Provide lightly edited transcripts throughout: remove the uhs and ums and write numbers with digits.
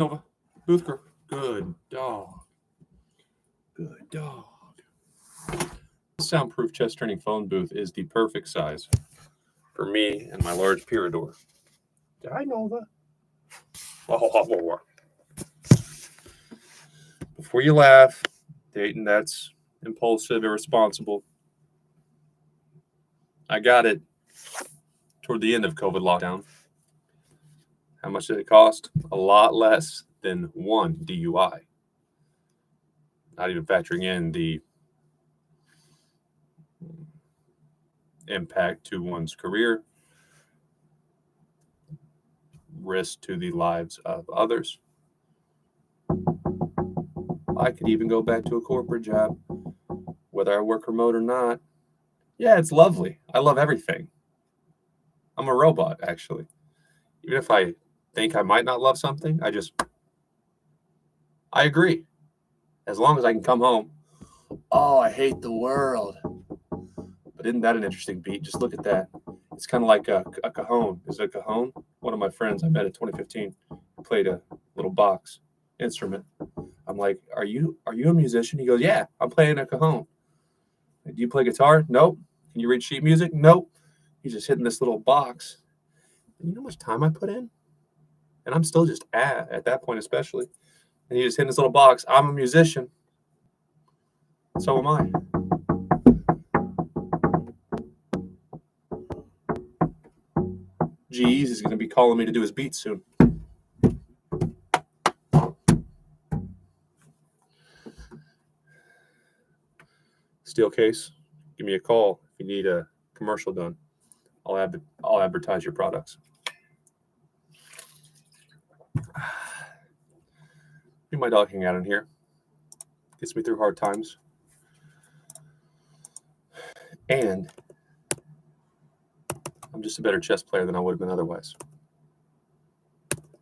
Nova. Boothker. Good dog. Good dog. Soundproof chest turning phone booth is the perfect size for me and my large Pirador. Did I know that? Oh. Before you laugh, Dayton, that's impulsive, irresponsible. I got it toward the end of COVID lockdown. How much did it cost? A lot less than one DUI. Not even factoring in the impact to one's career, risk to the lives of others. I could even go back to a corporate job, whether I work remote or not. Yeah, it's lovely. I love everything. I'm a robot, actually. Even if I think I might not love something, I agree. As long as I can come home. Oh, I hate the world. But isn't that an interesting beat? Just look at that. It's kind of like a cajon. Is it a cajon? One of my friends I met in 2015 played a little box instrument. I'm like, are you a musician? He goes, yeah, I'm playing a cajon. Do you play guitar? Nope. Can you read sheet music? Nope. He's just hitting this little box. And you know how much time I put in? And I'm still just at that point especially. And he's just hitting this little box. I'm a musician. So am I. G-Eazy is going to be calling me to do his beats soon. Steel case, give me a call if you need a commercial done. I'll advertise your products. Me and my dog hang out in here. Gets me through hard times. And I'm just a better chess player than I would have been otherwise.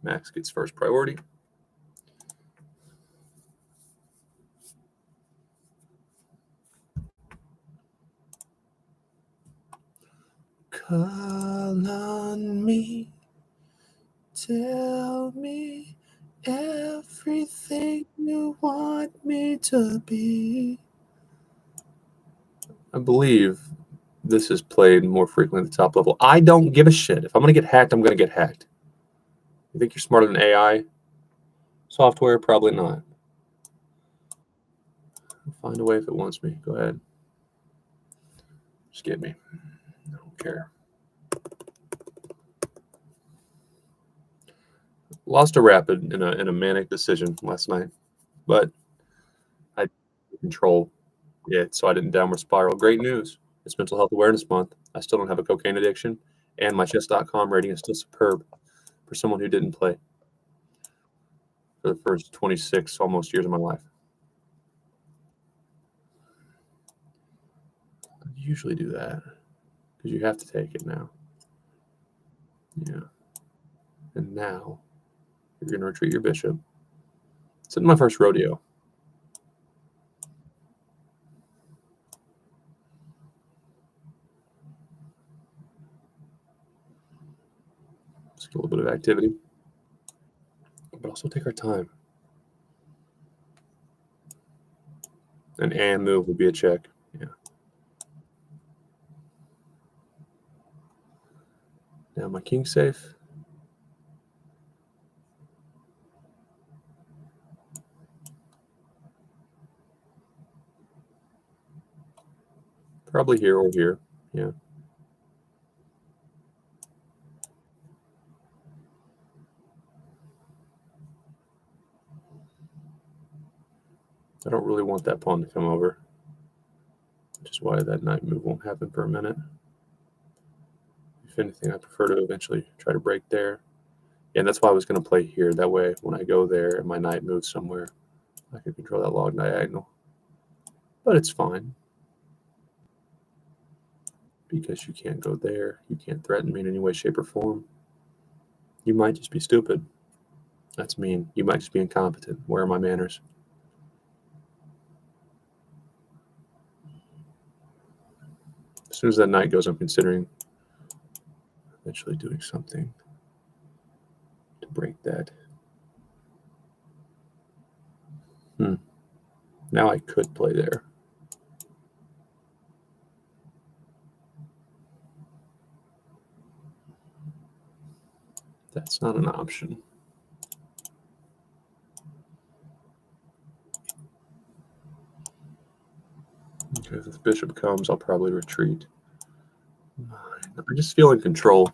Max gets first priority. Call on me, tell me everything you want me to be. I believe this is played more frequently at the top level. I don't give a shit. If I'm going to get hacked, I'm going to get hacked. You think you're smarter than AI software? Probably not. I'll find a way if it wants me. Go ahead. Just get me. I don't care. Lost a rapid in a manic decision last night, but I control it so I didn't downward spiral. Great news. It's Mental Health Awareness Month. I still don't have a cocaine addiction, and my chess.com rating is still superb for someone who didn't play for the first 26 almost years of my life. I usually do that because you have to take it now. Yeah. And now you're going to retreat your bishop. It's in my first rodeo. Let's get a little bit of activity, but also take our time. An and move would be a check. Yeah. Now my king safe. Probably here or here. Yeah. I don't really want that pawn to come over, which is why that knight move won't happen for a minute. If anything, I prefer to eventually try to break there. Yeah, and that's why I was going to play here. That way, when I go there and my knight moves somewhere, I can control that log diagonal. But it's fine. Because you can't go there. You can't threaten me in any way, shape, or form. You might just be stupid. That's mean. You might just be incompetent. Where are my manners? As soon as that knight goes, I'm considering eventually doing something to break that. Now I could play there. That's not an option. Okay, if the bishop comes, I'll probably retreat. I just feel in control.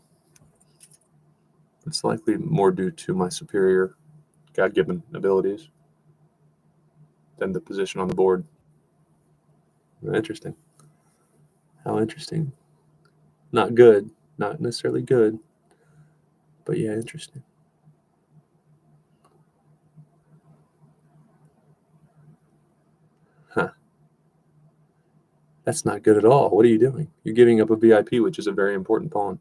It's likely more due to my superior God-given abilities than the position on the board. Interesting. How interesting. Not good. Not necessarily good. But yeah, interesting. Huh. That's not good at all. What are you doing? You're giving up a VIP, which is a very important pawn.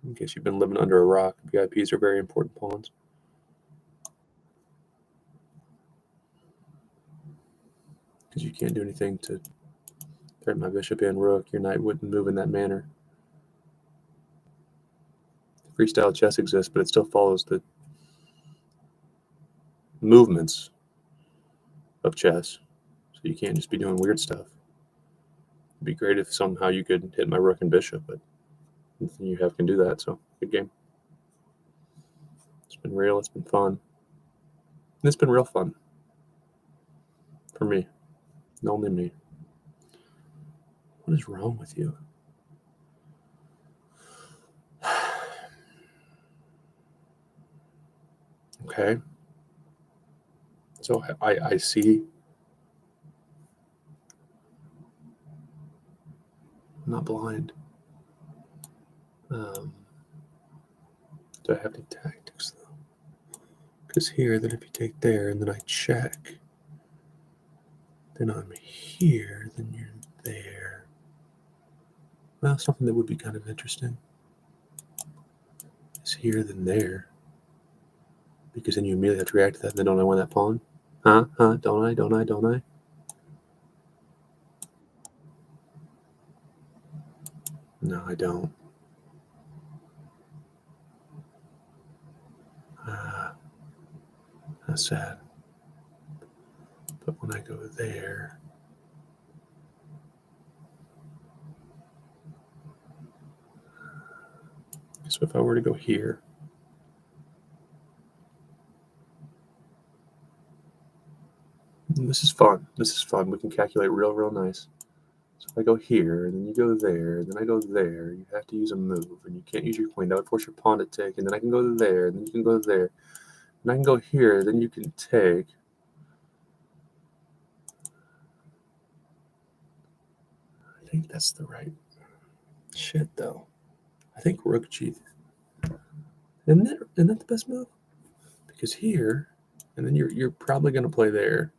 In case you've been living under a rock, VIPs are very important pawns. Because you can't do anything to threaten my bishop and rook. Your knight wouldn't move in that manner. Freestyle chess exists, but it still follows the movements of chess. So you can't just be doing weird stuff. It'd be great if somehow you could hit my rook and bishop, but nothing you have can do that. So good game. It's been real. It's been fun. And it's been real fun for me. Only me. What is wrong with you? Okay. So I see. I'm not blind. Do I have any tactics though? Because here, then if you take there and then I check, then I'm here, then you're there. Well, something that would be kind of interesting is here, then there. Because then you immediately have to react to that, and then don't I win that pawn? Huh? Don't I? Don't I? Don't I? No, I don't. That's sad. But when I go there, so if I were to go here, this is fun. This is fun. We can calculate real nice. So if I go here, and then you go there, and then I go there, you have to use a move, and you can't use your queen. That would force your pawn to take, and then I can go there, and then you can go there. And I can go here, then you can take. I think that's the right shit, though. I think rook g. Isn't that the best move? Because here, and then you're probably going to play there.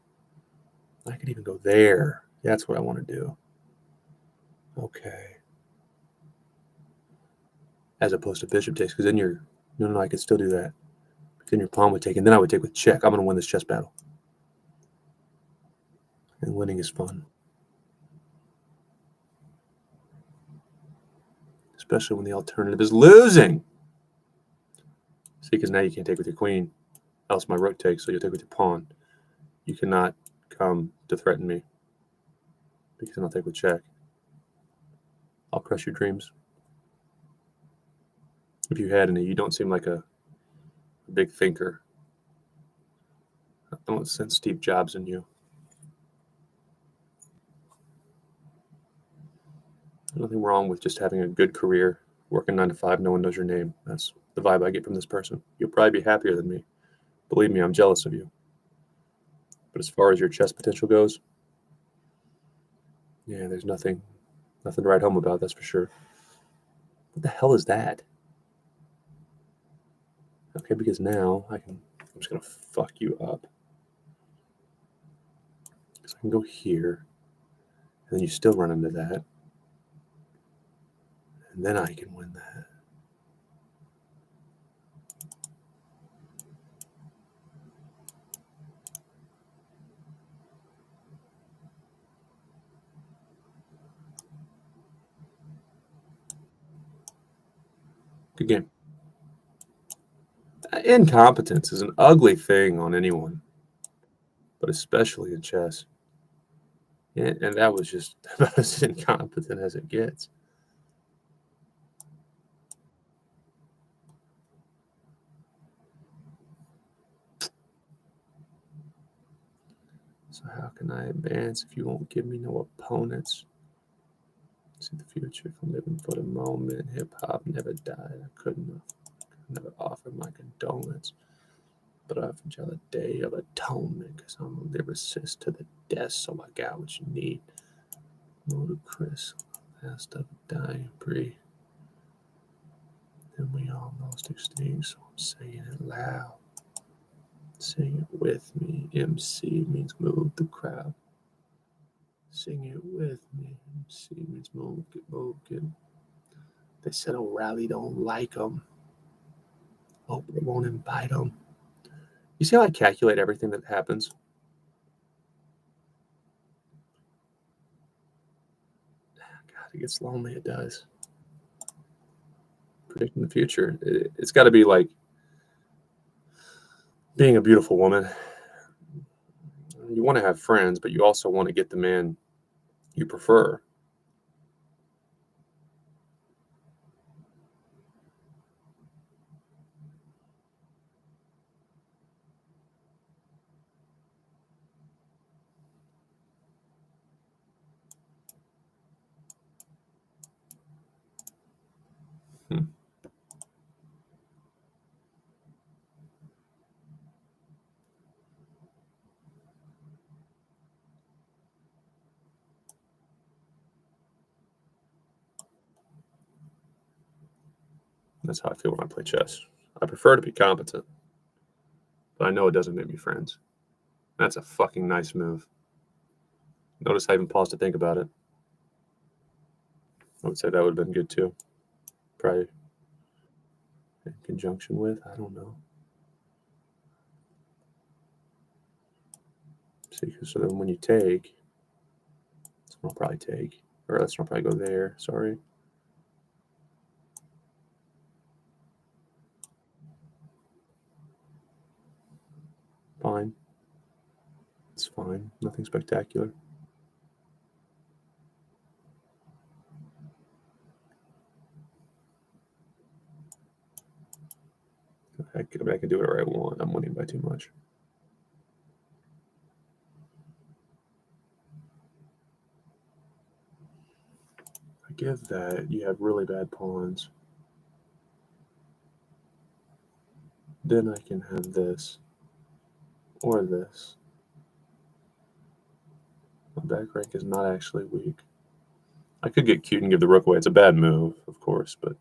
I could even go there. That's what I want to do. Okay. As opposed to bishop takes, because then you're no, I could still do that. Then your pawn would take, and then I would take with check. I'm going to win this chess battle. And winning is fun. Especially when the alternative is losing. See, because now you can't take with your queen. Else my rook takes, so you'll take with your pawn. You cannot come to threaten me. Because then I'll take with check. I'll crush your dreams. If you had any, you don't seem like a big thinker. I don't sense Steve Jobs in you. Nothing wrong with just having a good career, working 9 to 5, no one knows your name. That's the vibe I get from this person. You'll probably be happier than me. Believe me, I'm jealous of you. But as far as your chess potential goes, yeah, there's nothing to write home about, that's for sure. What the hell is that? Okay, because now I'm just going to fuck you up. Because I can go here, and then you still run into that. And then I can win that. Good game. Incompetence is an ugly thing on anyone. but especially in chess. And that was just about as incompetent as it gets. So how can I advance if you won't give me no opponents? See the future from living for the moment. Hip hop never died. I couldn't have never offered my condolence. But I offered y'all a day of atonement because I'm a lyricist to the death, so I got what you need. Ludicrous, last of a dying breed. Then we almost extinct, so I'm saying it loud. Sing it with me. MC means move the crowd. Sing it with me. MC means move it. They said O'Reilly don't like them. Hope they won't invite them. You see how I calculate everything that happens? God, it gets lonely. It does. Predicting the future. It's got to be like being a beautiful woman. You want to have friends, but you also want to get the man you prefer. That's how I feel when I play chess. I prefer to be competent, but I know it doesn't make me friends. That's a fucking nice move. Notice I even paused to think about it. I would say that would have been good too. Probably in conjunction with, I don't know. See, so then when you take, this one will probably take, or this one will probably go there. Sorry. Fine. It's fine. Nothing spectacular. I can do whatever I want. I'm winning by too much. I give that. You have really bad pawns. Then I can have this or this. My back rank is not actually weak. I could get cute and give the rook away. It's a bad move, of course, but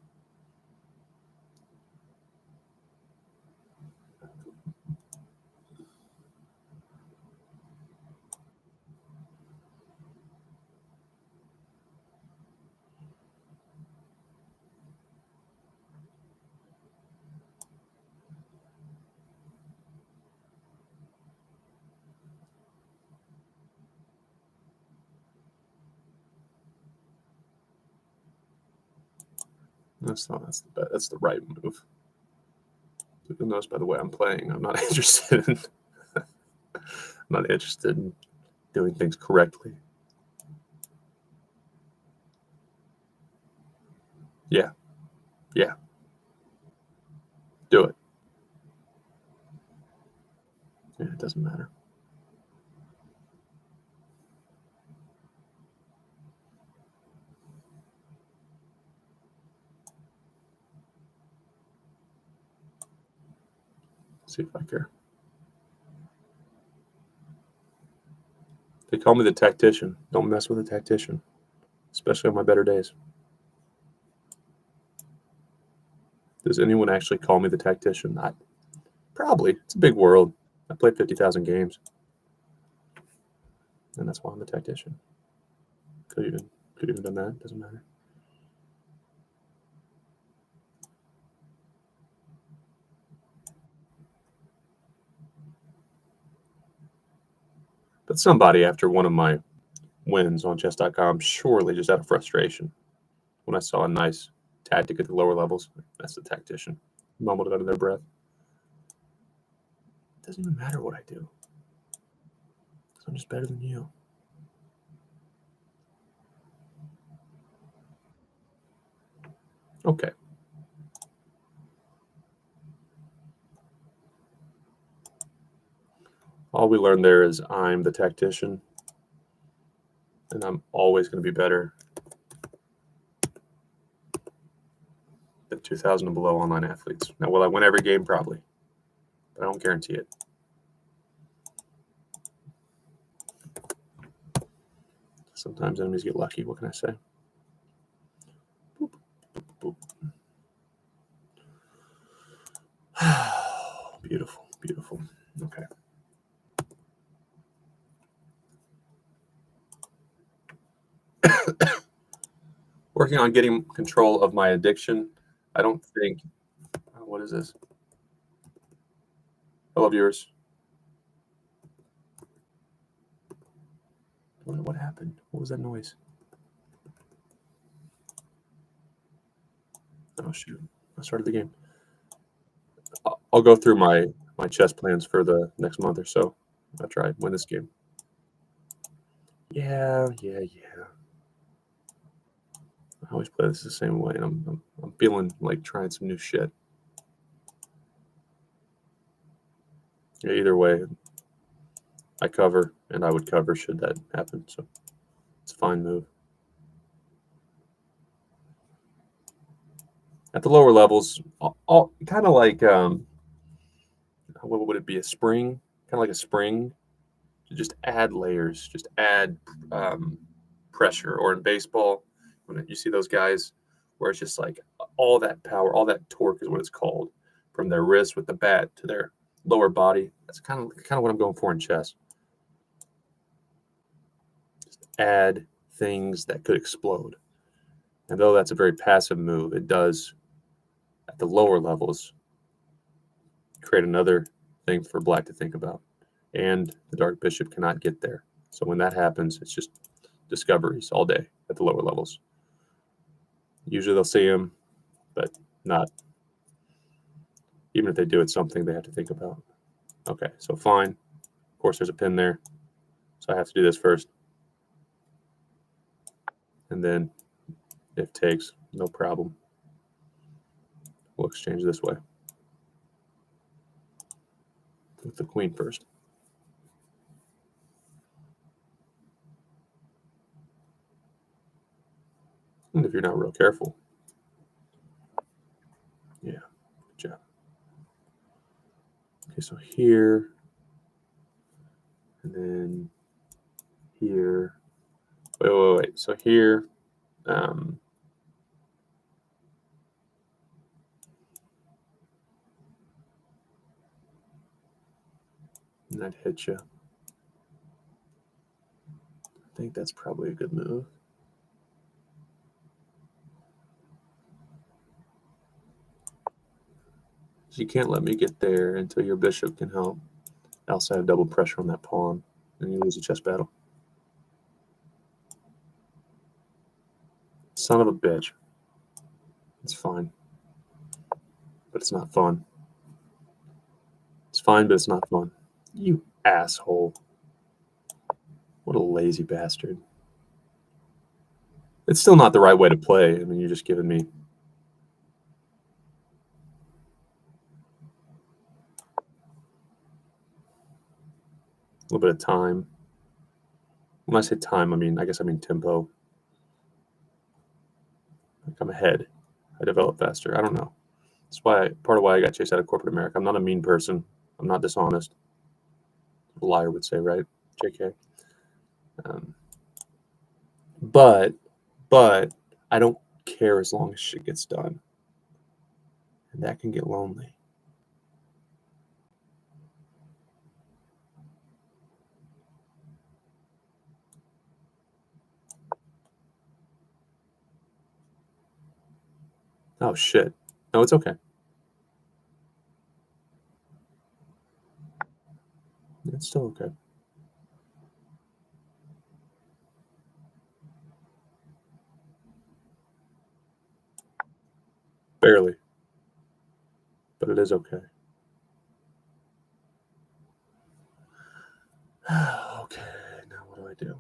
that's the right move. You'll notice by the way I'm playing, I'm not interested in doing things correctly. Yeah. Yeah. Do it. Yeah, it doesn't matter. See if I care. They call me the tactician. Don't mess with a tactician, especially on my better days. Does anyone actually call me the tactician? Probably. It's a big world. I played 50,000 games, and that's why I'm the tactician. Could even done that. Doesn't matter. But somebody after one of my wins on chess.com surely just out of frustration when I saw a nice tactic at the lower levels. That's the tactician. Mumbled it under their breath. It doesn't even matter what I do. I'm just better than you. Okay. All we learned there is I'm the tactician, and I'm always going to be better than 2,000 and below online athletes. Now, will I win every game? Probably, but I don't guarantee it. Sometimes enemies get lucky. What can I say? Boop, boop, boop. Beautiful, beautiful. Okay. Working on getting control of my addiction. I don't think. What is this? Hello, viewers. What happened? What was that noise? Oh shoot! I started the game. I'll go through my chess plans for the next month or so. I'll try win this game. Yeah. I always play this the same way, and I'm feeling like trying some new shit. Yeah, either way, I cover, and I would cover should that happen. So it's a fine move. At the lower levels, all kind of like what would it be? A spring, kind of like a spring. To just add layers, just add pressure. Or in baseball, when you see those guys where it's just like all that power, all that torque is what it's called, from their wrist with the bat to their lower body. That's kind of what I'm going for in chess. Just add things that could explode. And though that's a very passive move, it does at the lower levels create another thing for black to think about. And the dark bishop cannot get there. So when that happens, it's just discoveries all day at the lower levels. Usually they'll see them, but not. Even if they do, it's something they have to think about. Okay, so fine. Of course, there's a pin there. So I have to do this first. And then if takes, no problem. We'll exchange this way. With the queen first. And if you're not real careful. Yeah, good job. Okay, so here. And then here. Wait. So here. And that hit you. I think that's probably a good move. So you can't let me get there until your bishop can help. Else I have double pressure on that pawn, and you lose a chess battle. Son of a bitch. It's fine. But it's not fun. It's fine, but it's not fun. You asshole. What a lazy bastard. It's still not the right way to play. I mean, you're just giving me a little bit of time. When I say time, I guess I mean tempo. Like I'm ahead. I develop faster. I don't know. That's why part of why I got chased out of corporate America. I'm not a mean person. I'm not dishonest. A liar would say, right? JK. But I don't care as long as shit gets done. And that can get lonely. Oh, shit. No, it's okay. It's still okay. Barely. But it is okay. Okay. do?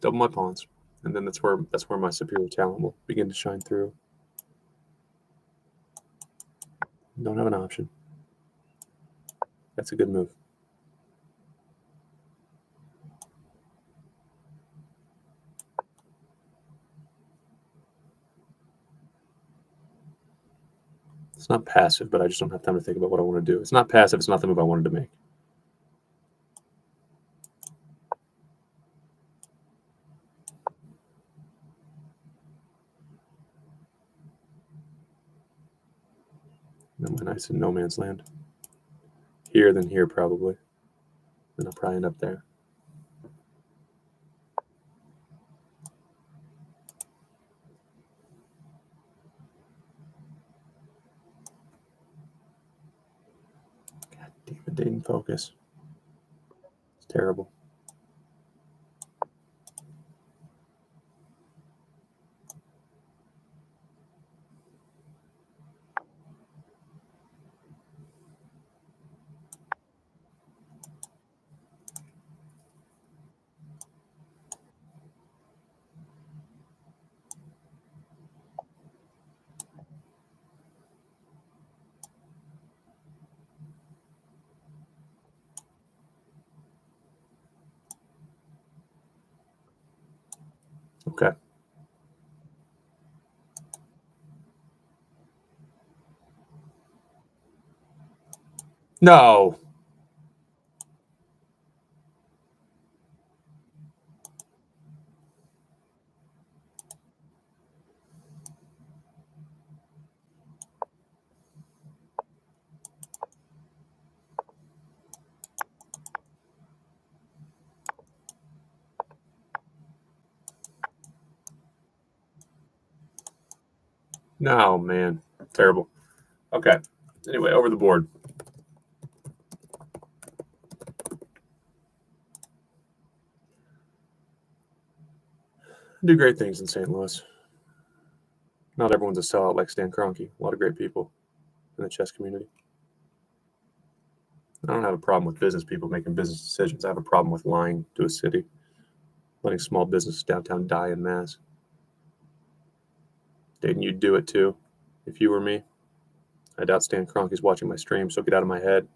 Double my pawns, and then that's where my superior talent will begin to shine through. Don't have an option. That's a good move. It's not passive, but I just don't have time to think about what I want to do. It's not passive. It's not the move I wanted to make. Now my knight's in no man's land. Here, then here, probably. Then I'll probably end up there. God damn it, didn't focus. It's terrible. Okay. No. No, man. Terrible. Okay. Anyway, over the board. Do great things in St. Louis. Not everyone's a sellout like Stan Kroenke. A lot of great people in the chess community. I don't have a problem with business people making business decisions. I have a problem with lying to a city, letting small businesses downtown die en masse. Dayton, you'd do it too if you were me. I doubt Stan Kroenke's watching my stream, so get out of my head.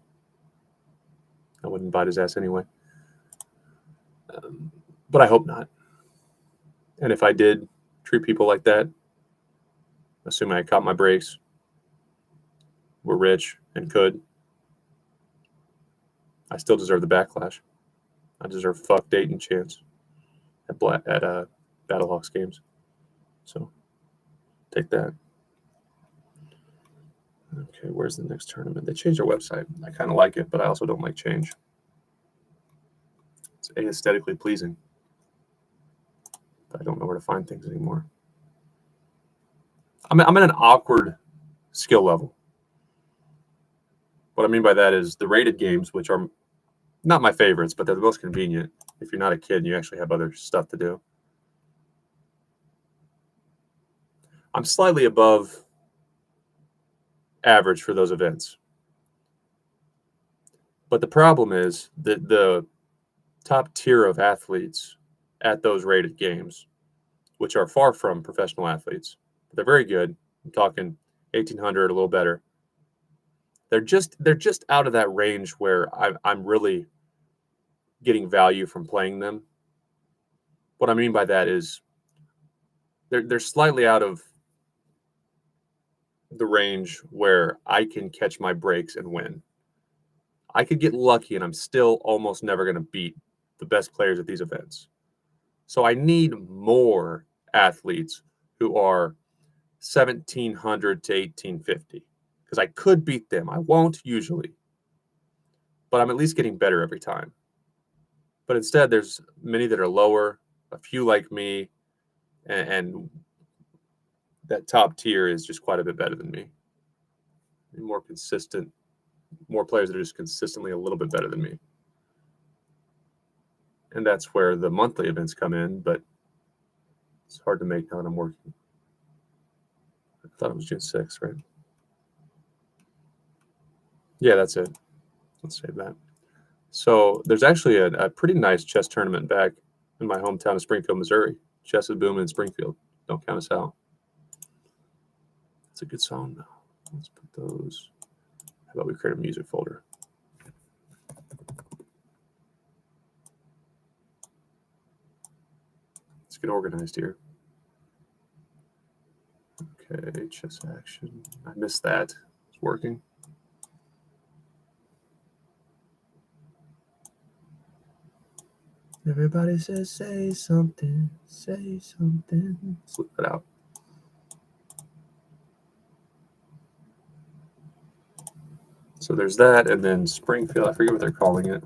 I wouldn't invite his ass anyway. But I hope not. And if I did treat people like that, assuming I caught my breaks, were rich, and could, I still deserve the backlash. I deserve fuck Dayton chance at Battlehawks games. So take that. Okay, where's the next tournament? They changed their website. I kind of like it, but I also don't like change. It's aesthetically pleasing, but I don't know where to find things anymore. I'm at an awkward skill level. What I mean by that is the rated games, which are not my favorites, but they're the most convenient if you're not a kid and you actually have other stuff to do. I'm slightly above average for those events. But the problem is that the top tier of athletes at those rated games, which are far from professional athletes, but they're very good. I'm talking 1,800, a little better. They're just out of that range where I'm really getting value from playing them. What I mean by that is they're slightly out of the range where I can catch my breaks and win. I could get lucky and I'm still almost never going to beat the best players at these events. So I need more athletes who are 1,700 to 1,850 because I could beat them. I won't usually, but I'm at least getting better every time. But instead, there's many that are lower, a few like me, and that top tier is just quite a bit better than me. More consistent, more players that are just consistently a little bit better than me. And that's where the monthly events come in, but it's hard to make now that I'm working. I thought it was June 6th, right? Yeah, that's it. Let's save that. So there's actually a pretty nice chess tournament back in my hometown of Springfield, Missouri. Chess is booming in Springfield. Don't count us out. It's a good song, though. Let's put those. How about we create a music folder? Let's get organized here. Okay, chess action. I missed that. It's working. Everybody says, say something, say something. Let's look that out. So there's that, and then Springfield, I forget what they're calling it.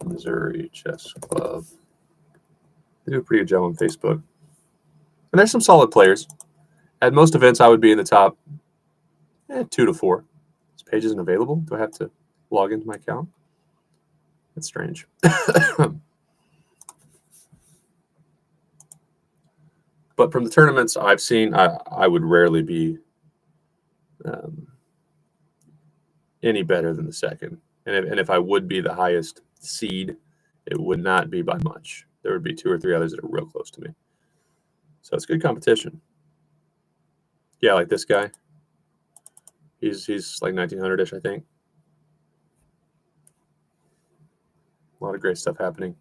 Missouri Chess Club. They do a pretty good job on Facebook. And there's some solid players. At most events, I would be in the top 2 to 4. This page isn't available. Do I have to log into my account? That's strange. But from the tournaments I've seen, I would rarely be any better than the second. And if I would be the highest seed, it would not be by much. There would be 2 or 3 others that are real close to me. So it's good competition. Yeah, like this guy. He's like 1900-ish, I think. A lot of great stuff happening.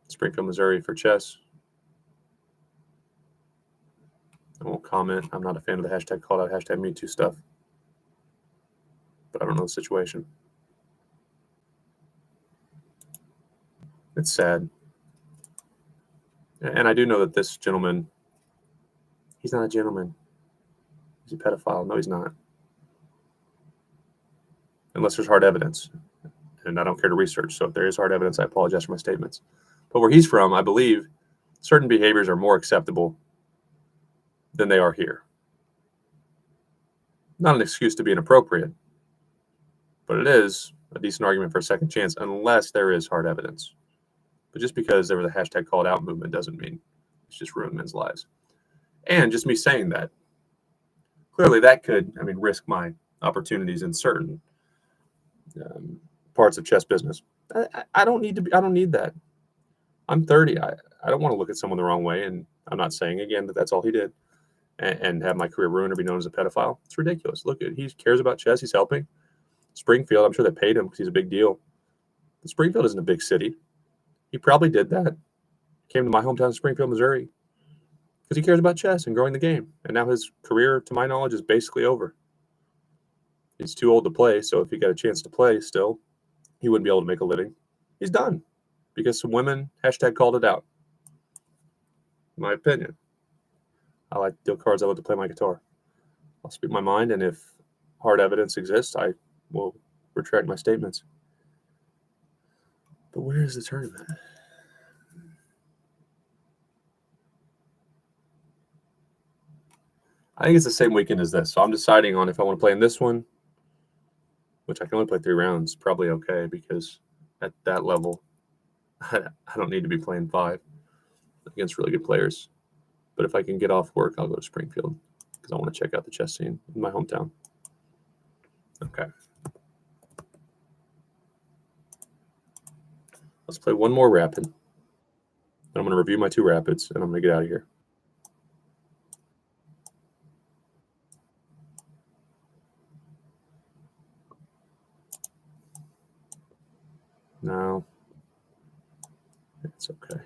Springfield, Missouri for chess. I won't comment. I'm not a fan of the hashtag called out, hashtag me too stuff. But I don't know the situation. It's sad. And I do know that this gentleman, he's not a gentleman. He's a pedophile. No, he's not. Unless there's hard evidence. And I don't care to research. So if there is hard evidence, I apologize for my statements. But where he's from, I believe certain behaviors are more acceptable than they are here. Not an excuse to be inappropriate, but it is a decent argument for a second chance unless there is hard evidence. But just because there was a hashtag called out movement doesn't mean it's just ruined men's lives. And just me saying that, clearly that could, risk my opportunities in certain parts of chess business. I don't need that. I'm 30. I don't want to look at someone the wrong way. And I'm not saying, again, that that's all he did and have my career ruined or be known as a pedophile. It's ridiculous. Look, he cares about chess. He's helping. Springfield, I'm sure they paid him because he's a big deal. But Springfield isn't a big city. He probably did that. Came to my hometown, Springfield, Missouri, because he cares about chess and growing the game. And now his career, to my knowledge, is basically over. He's too old to play, so if he got a chance to play still, he wouldn't be able to make a living. He's done because some women hashtag called it out. In my opinion. I like to deal cards. I like to play my guitar. I'll speak my mind, and if hard evidence exists, I will retract my statements. But where is the tournament? I think it's the same weekend as this. So I'm deciding on if I want to play in this one, which I can only play 3 rounds, probably okay, because at that level, I don't need to be playing 5 against really good players. But if I can get off work, I'll go to Springfield because I want to check out the chess scene in my hometown. Okay. Let's play one more rapid. Then I'm going to review my 2 rapids, and I'm going to get out of here. No. It's okay.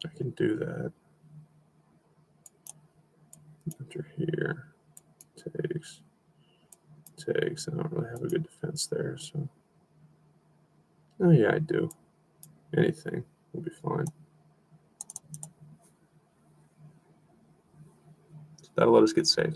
I can do that. Enter here. Takes. I don't really have a good defense there, so. Oh, yeah, I do. Anything will be fine. So that'll let us get safe.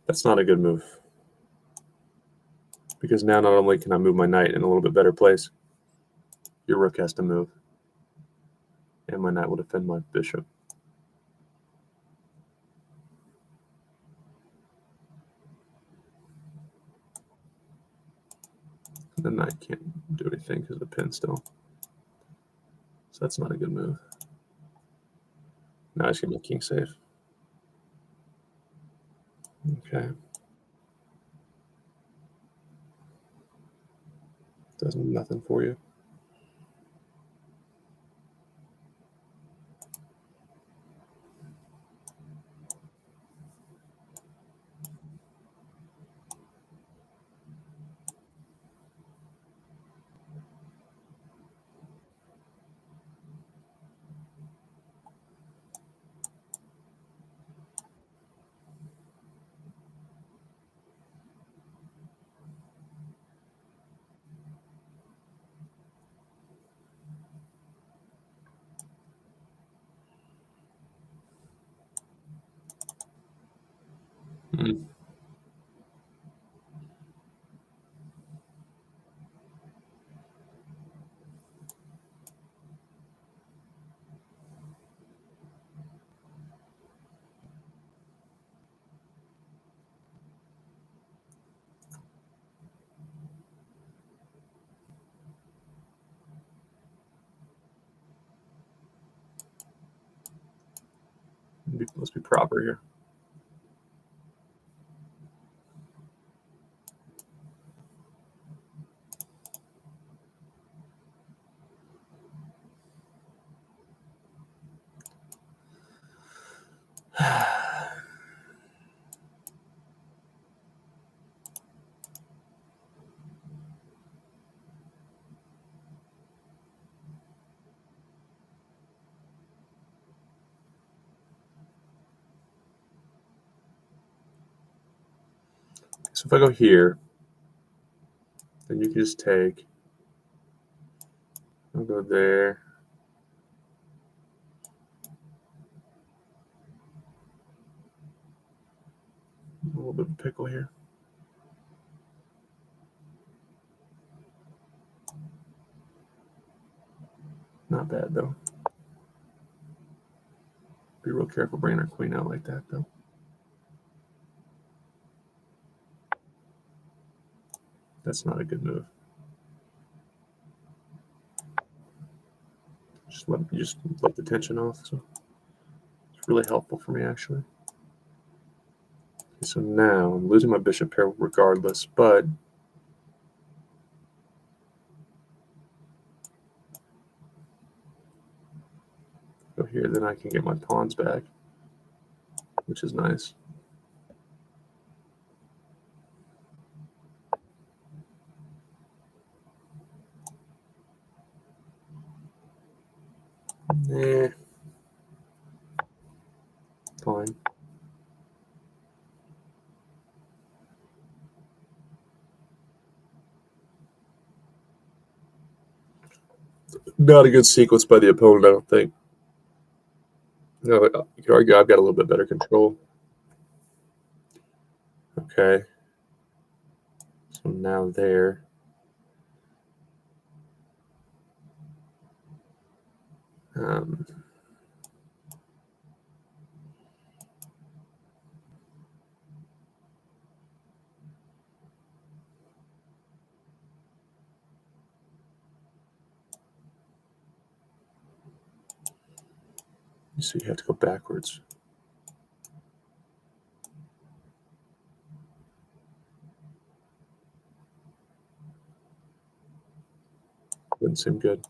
That's not a good move. Because now not only can I move my knight in a little bit better place, your rook has to move. And my knight will defend my bishop. The knight can't do anything because of the pin still. So that's not a good move. Now I just get my king safe. Okay. Does nothing for you. Mm. Let's be proper here. So if I go here, then you can just take. I'll go there. A little bit of a pickle here. Not bad though. Be real careful bringing our queen out like that though. That's not a good move. Just let the tension off. So it's really helpful for me actually. Okay, so now I'm losing my bishop pair regardless, but go here, then I can get my pawns back, which is nice. Fine. Not a good sequence by the opponent, I don't think. No, you could argue I've got a little bit better control. Okay. So now there. So you have to go backwards. Doesn't seem good.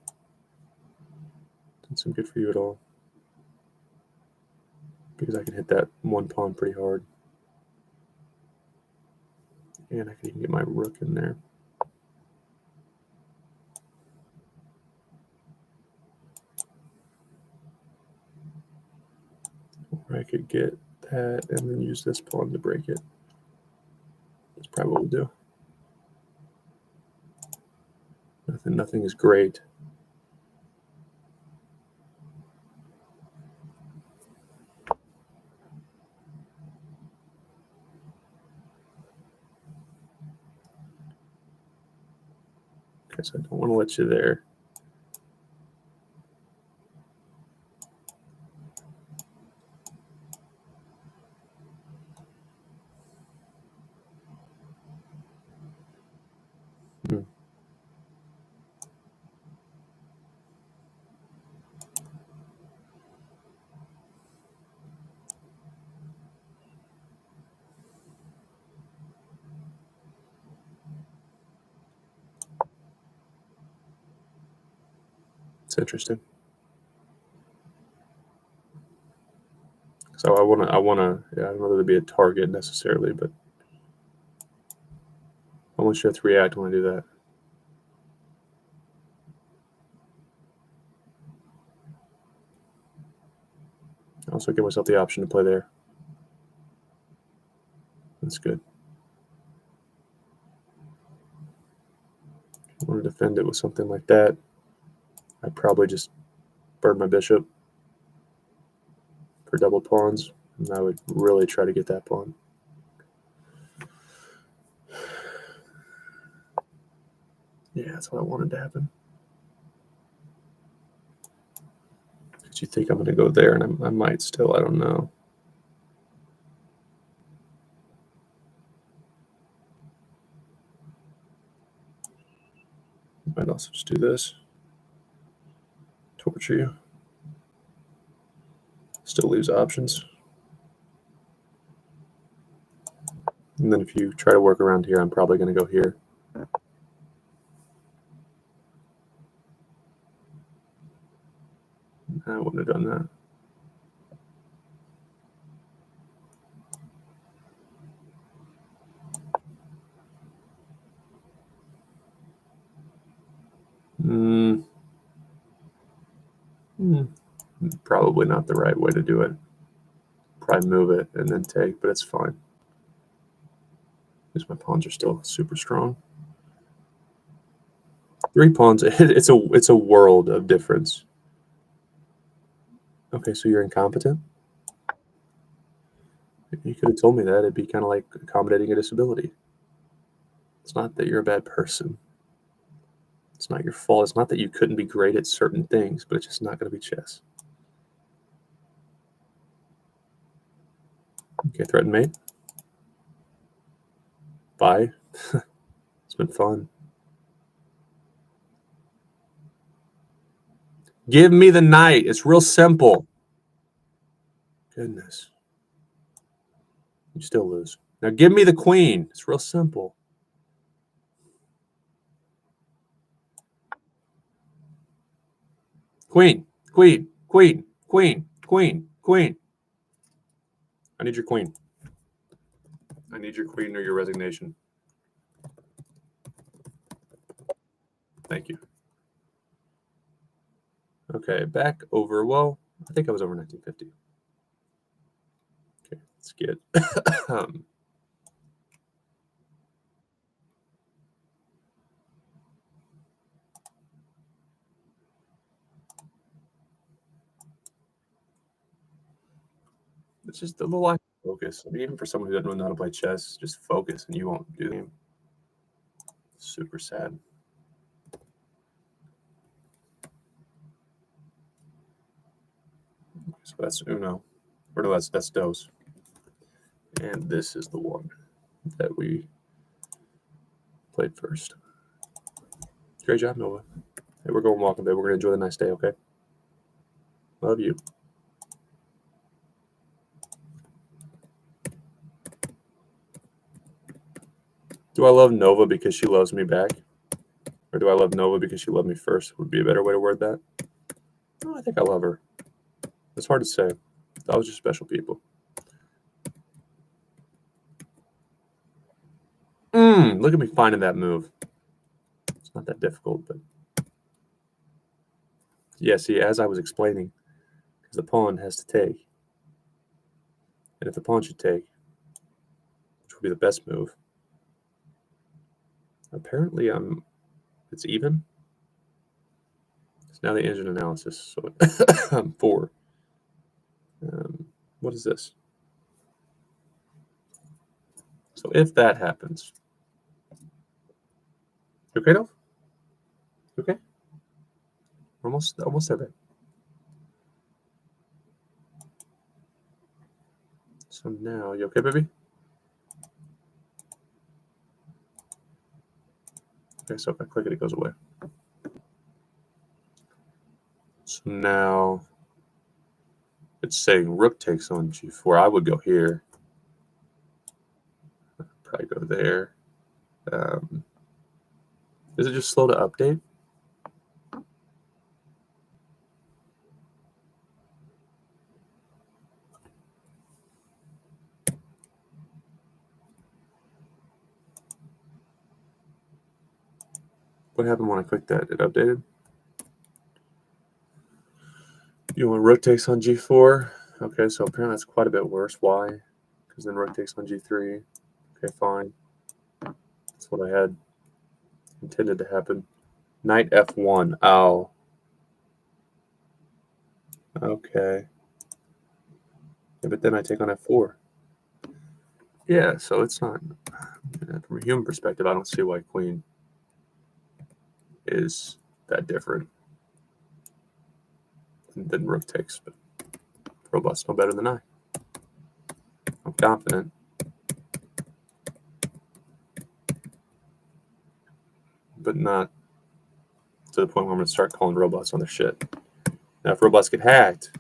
Doesn't seem good for you at all. Because I can hit that one pawn pretty hard. And I can even get my rook in there. Or I could get that and then use this pawn to break it. That's probably what we'll do. Nothing is great. Okay, so I don't want to let you there. Hmm. It's interesting. So I wanna. Yeah, I don't know that it'd be a target necessarily, but I want you to react when I do that. I also give myself the option to play there. That's good. I want to defend it with something like that. I'd probably just burn my bishop for double pawns, and I would really try to get that pawn. Yeah, that's what I wanted to happen. Because you think I'm going to go there, and I might still. I don't know. I might also just do this. Torture you. Still leaves options. And then if you try to work around here, I'm probably going to go here. I wouldn't have done that. Probably not the right way to do it. Probably move it and then take, but it's fine. Because my pawns are still super strong. 3 pawns. It's a world of difference. Okay, so you're incompetent? You could have told me that. It'd be kind of like accommodating a disability. It's not that you're a bad person. It's not your fault. It's not that you couldn't be great at certain things, but it's just not going to be chess. Okay, threaten mate. Bye. It's been fun. Give me the knight. It's real simple. Goodness. You still lose. Now give me the queen. It's real simple. Queen, queen, queen, queen, queen, queen. I need your queen. I need your queen or your resignation. Thank you. Okay, back over. Well, I think I was over 1950. Okay, let's get. It's just a little lack of focus. I mean, even for someone who doesn't really know how to play chess, just focus and you won't do the game. Super sad. So that's Uno. Or no, that's Dos. And this is the one that we played first. Great job, Nova. Hey, we're going walking, babe. We're going to enjoy the nice day, okay? Love you. Do I love Nova because she loves me back? Or do I love Nova because she loved me first? Would be a better way to word that. Oh, I think I love her. It's hard to say. That was just special people. Look at me finding that move. It's not that difficult, but yeah, see, as I was explaining, because the pawn has to take. And if the pawn should take, which would be the best move, apparently it's even. It's now the engine analysis, so I'm 4. What is this? So if that happens, you okay, Dolph? Okay. We're almost there, babe. So now, you okay, baby? Okay, so if I click it, it goes away. So now it's saying rook takes on g4. I would go here. Probably go there. Is it just slow to update? What happened when I clicked that? It updated? You want rook takes on g4? Okay, so apparently that's quite a bit worse. Why? Because then rook takes on g3. Okay, fine. That's what I had intended to happen. Knight f1. Oh. Okay. Yeah, but then I take on f4. Yeah, so it's not... From a human perspective, I don't see why queen is that different than rook takes. But robots know better than I. I'm confident. But not to the point where I'm going to start calling robots on their shit. Now, if robots get hacked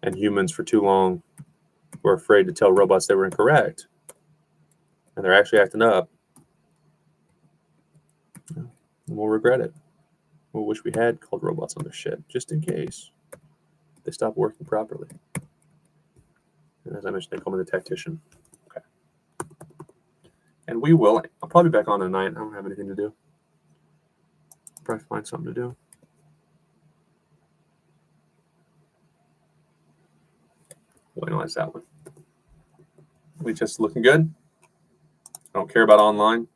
and humans for too long were afraid to tell robots they were incorrect and they're actually acting up, we'll regret it. We'll wish we had called robots on their shit, just in case they stop working properly. And as I mentioned, they call me the tactician. Okay. And we will. I'll probably be back on tonight. I don't have anything to do. Probably find something to do. We'll analyze that one. We just looking good. I don't care about online.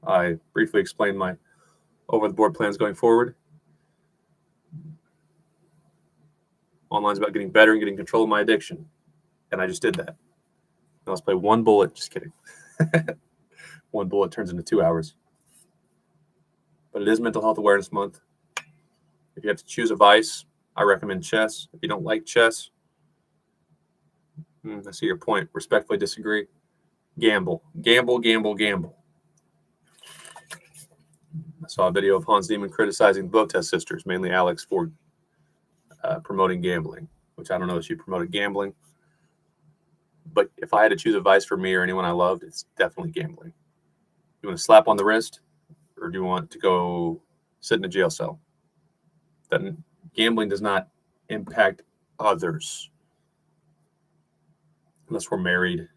I briefly explained my over-the-board plans going forward. Online's about getting better and getting control of my addiction. And I just did that. Now let's play one bullet. Just kidding. One bullet turns into 2 hours. But it is Mental Health Awareness Month. If you have to choose a vice, I recommend chess. If you don't like chess, I see your point. Respectfully disagree. Gamble. Gamble, gamble, gamble. I saw a video of Hans Niemann criticizing the Botez sisters, mainly Alex, for promoting gambling, which I don't know if she promoted gambling. But if I had to choose a vice for me or anyone I loved, it's definitely gambling. You want to slap on the wrist, or do you want to go sit in a jail cell? Then gambling does not impact others unless we're married.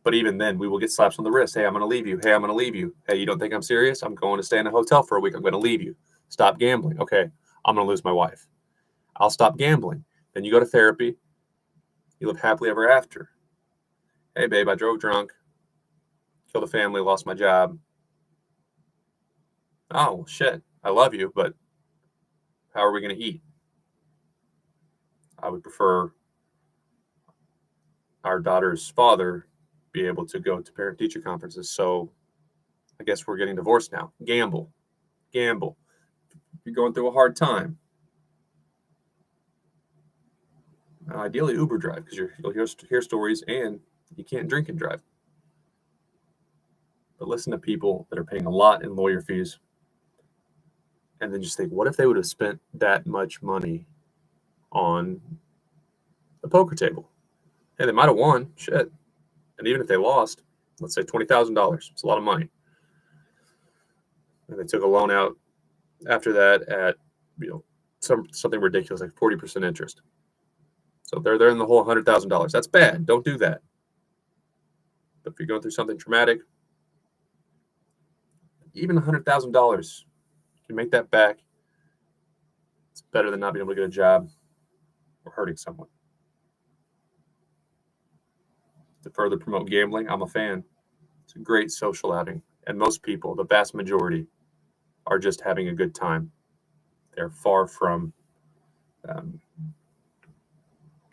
But even then, we will get slaps on the wrist. Hey, I'm going to leave you. Hey, I'm going to leave you. Hey, you don't think I'm serious? I'm going to stay in a hotel for a week. I'm going to leave you. Stop gambling. Okay, I'm going to lose my wife. I'll stop gambling. Then you go to therapy. You live happily ever after. Hey, babe, I drove drunk. Killed a family. Lost my job. Oh, shit. I love you, but how are we going to eat? I would prefer our daughter's father be able to go to parent-teacher conferences. So I guess we're getting divorced now. Gamble. Gamble. If you're going through a hard time, ideally Uber drive, because you'll hear stories and you can't drink and drive. But listen to people that are paying a lot in lawyer fees and then just think, what if they would have spent that much money on a poker table? Hey, they might have won. Shit. And even if they lost, let's say $20,000. It's a lot of money. And they took a loan out after that at something ridiculous like 40% interest. So they're in the whole $100,000. That's bad. Don't do that. But if you're going through something traumatic, even $100,000, you can make that back. It's better than not being able to get a job or hurting someone. To further promote gambling, I'm a fan. It's a great social outing. And most people, the vast majority, are just having a good time. They're far from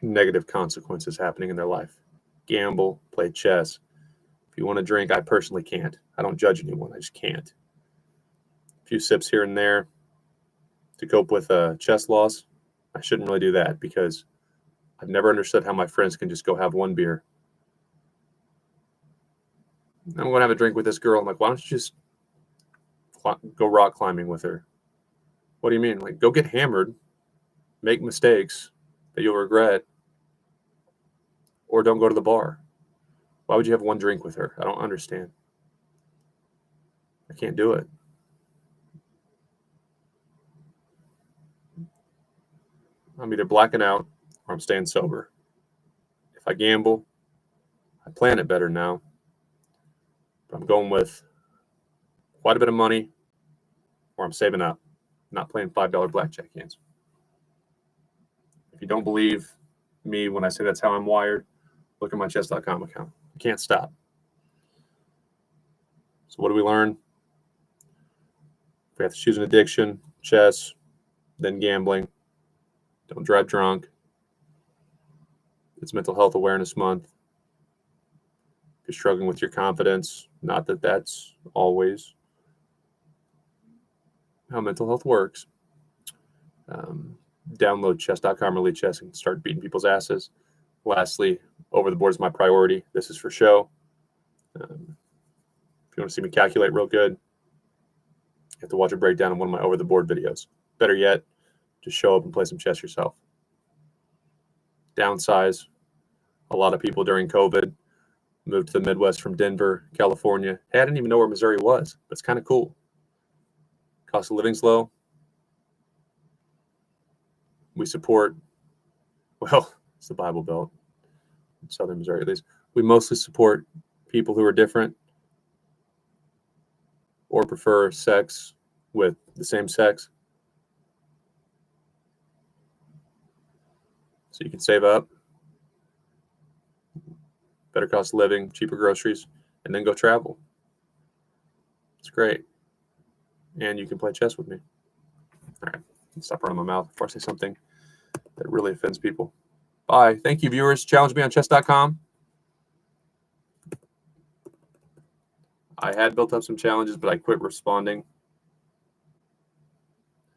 negative consequences happening in their life. Gamble, play chess. If you want to drink, I personally can't. I don't judge anyone. I just can't. few sips here and there to cope with a chest loss. I shouldn't really do that because I've never understood how my friends can just go have one beer. I'm going to have a drink with this girl. I'm like, why don't you just go rock climbing with her? What do you mean? Like, go get hammered, make mistakes that you'll regret, or don't go to the bar. Why would you have one drink with her? I don't understand. I can't do it. I'm either blacking out or I'm staying sober. If I gamble, I plan it better now. But I'm going with quite a bit of money or I'm saving up. I'm not playing $5 blackjack hands. If you don't believe me when I say that's how I'm wired, look at my chess.com account. I can't stop. So what do we learn? We have to choose an addiction, chess, then gambling. Don't drive drunk. It's Mental Health Awareness Month. If you're struggling with your confidence, not that that's always how mental health works. Download chess.com, really chess, and start beating people's asses. Lastly, over the board is my priority. This is for show. If you want to see me calculate real good, you have to watch a breakdown of one of my over the board videos. Better yet, just show up and play some chess yourself. Downsize. A lot of people during COVID moved to the Midwest from Denver, California. Hey, I didn't even know where Missouri was, but it's kind of cool. Cost of living's low. We support, well, it's the Bible Belt, in southern Missouri at least. We mostly support people who are different or prefer sex with the same sex. So you can save up, better cost of living, cheaper groceries, and then go travel. It's great. And you can play chess with me. All right, stop running my mouth before I say something that really offends people. Bye. Thank you, viewers. Challenge me on chess.com. I had built up some challenges, but I quit responding.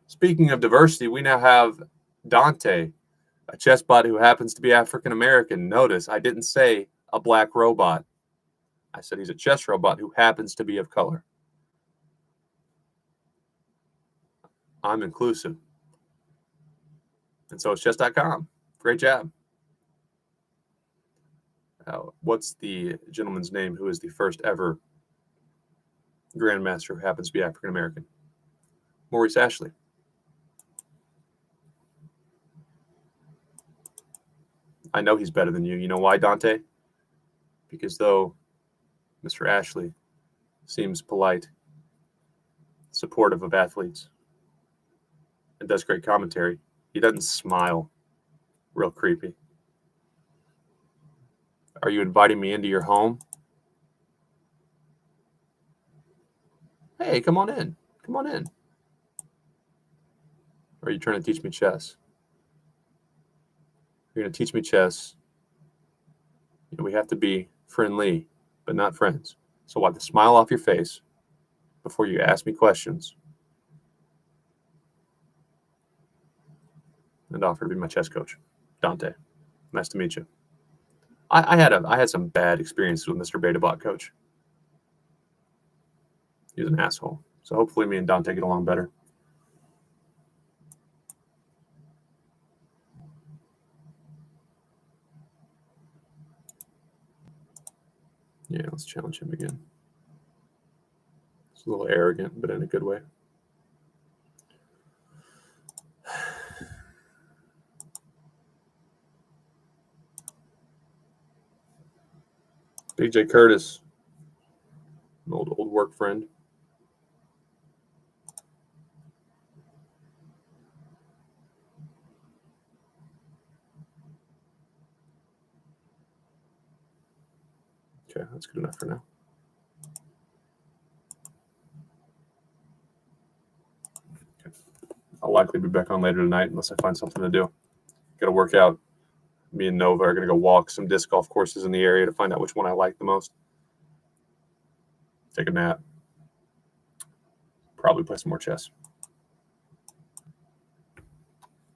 Speaking of diversity, we now have Dante, a chess bot who happens to be African American. Notice I didn't say a black robot. I said he's a chess robot who happens to be of color. I'm inclusive. And so is chess.com. Great job. What's the gentleman's name who is the first ever grandmaster who happens to be African American? Maurice Ashley. I know he's better than you. You know why, Dante? Because though Mr. Ashley seems polite, supportive of athletes, and does great commentary, he doesn't smile. Real creepy. Are you inviting me into your home? Hey, come on in. Come on in. Or are you trying to teach me chess? You're going to teach me chess. We have to be friendly, but not friends. So wipe the smile off your face before you ask me questions and offer to be my chess coach. Dante, nice to meet you. I had some bad experiences with Mr. Betabot coach. He was an asshole. So hopefully me and Dante get along better. Yeah, let's challenge him again. It's a little arrogant, but in a good way. BJ Curtis, an old work friend. Okay, that's good enough for now. Okay. I'll likely be back on later tonight unless I find something to do. Got to work out. Me and Nova are going to go walk some disc golf courses in the area to find out which one I like the most. Take a nap. probably play some more chess.